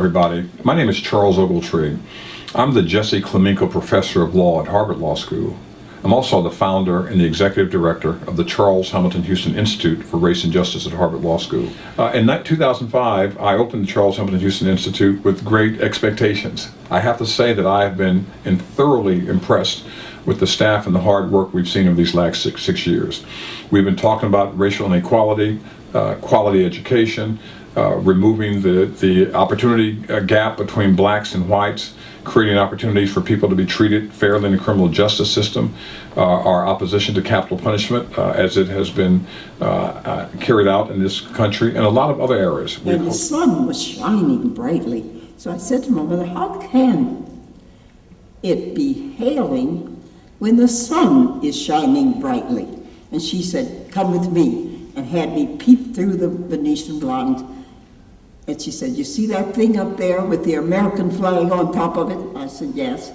everybody. My name is Charles Ogletree. I'm the Jesse Clemenco Professor of Law at Harvard Law School. I'm also the founder and the executive director of the Charles Hamilton Houston Institute for Race and Justice at Harvard Law School. In 2005, I opened the Charles Hamilton Houston Institute with great expectations. I have to say that I have been thoroughly impressed with the staff and the hard work we've seen over these last six years. We've been talking about racial inequality, quality education, removing the opportunity gap between blacks and whites, creating opportunities for people to be treated fairly in the criminal justice system, our opposition to capital punishment as it has been carried out in this country, and a lot of other areas. And the sun was shining brightly. So I said to my mother, how can it be hailing when the sun is shining brightly? And she said, come with me, and had me peep through the Venetian blind. And she said, you see that thing up there with the American flag on top of it? I said, yes.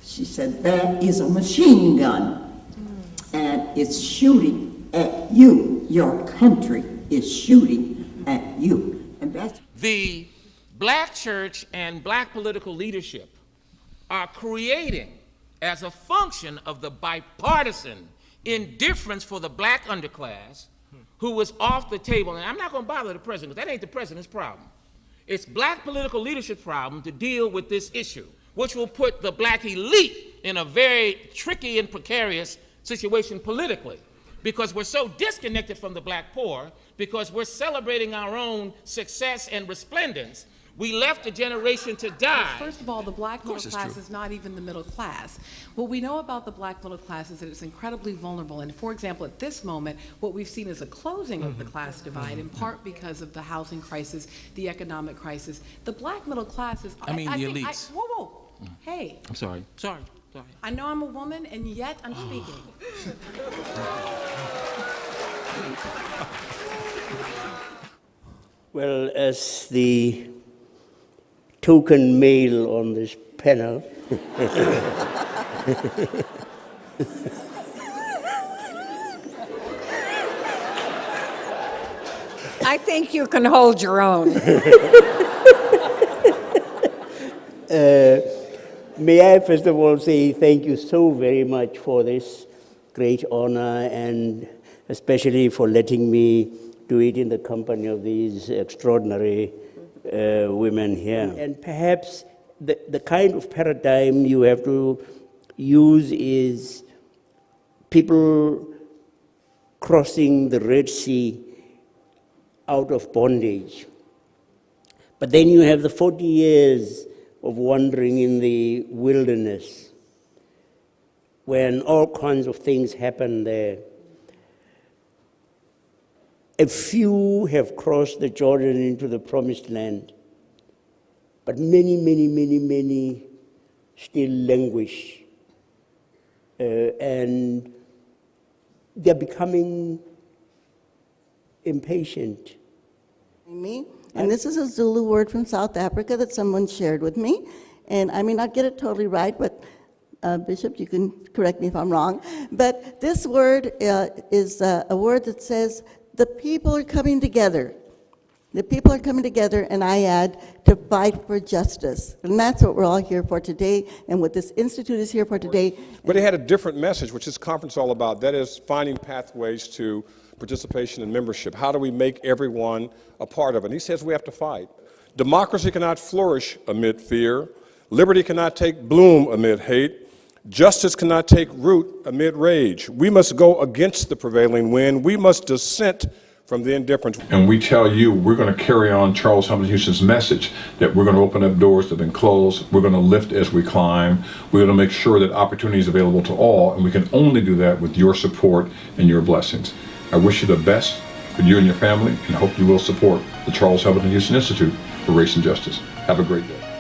She said, that is a machine gun, and it's shooting at you. Your country is shooting at you. And that's the black church and black political leadership are creating, as a function of the bipartisan indifference for the black underclass, who was off the table. And I'm not going to bother the president, because that ain't the president's problem. It's black political leadership problem to deal with this issue, which will put the black elite in a very tricky and precarious situation politically, because we're so disconnected from the black poor, because we're celebrating our own success and resplendence. We left a generation to die. First of all, the black middle class is not even the middle class. What we know about the black middle class is that it's incredibly vulnerable. And for example, at this moment, what we've seen is a closing of the class divide, in part because of the housing crisis, the economic crisis. The black middle class is... the elites. Whoa. Hey. I'm sorry. Sorry. I know I'm a woman, and yet I'm speaking. Well, as the token male on this panel, I think you can hold your own. may I first of all say thank you so very much for this great honor, and especially for letting me do it in the company of these extraordinary women here. And perhaps the kind of paradigm you have to use is people crossing the Red Sea out of bondage. But then you have the 40 years of wandering in the wilderness when all kinds of things happen there. A few have crossed the Jordan into the promised land, but many still languish. And they're becoming impatient. Me, and this is a Zulu word from South Africa that someone shared with me, and I may not get it totally right, but Bishop, you can correct me if I'm wrong, but this word is a word that says, the people are coming together. The people are coming together, and I add, to fight for justice. And that's what we're all here for today, and what this institute is here for today. But it had a different message, which this conference is all about. That is finding pathways to participation and membership. How do we make everyone a part of it? And he says we have to fight. Democracy cannot flourish amid fear. Liberty cannot take bloom amid hate. Justice cannot take root amid rage. We must go against the prevailing wind. We must dissent from the indifference. And we tell you, we're going to carry on Charles Hamilton Houston's message that we're going to open up doors that have been closed. We're going to lift as we climb. We're going to make sure that opportunity is available to all, and we can only do that with your support and your blessings. I wish you the best for you and your family, and hope you will support the Charles Hamilton Houston Institute for Race and Justice. Have a great day.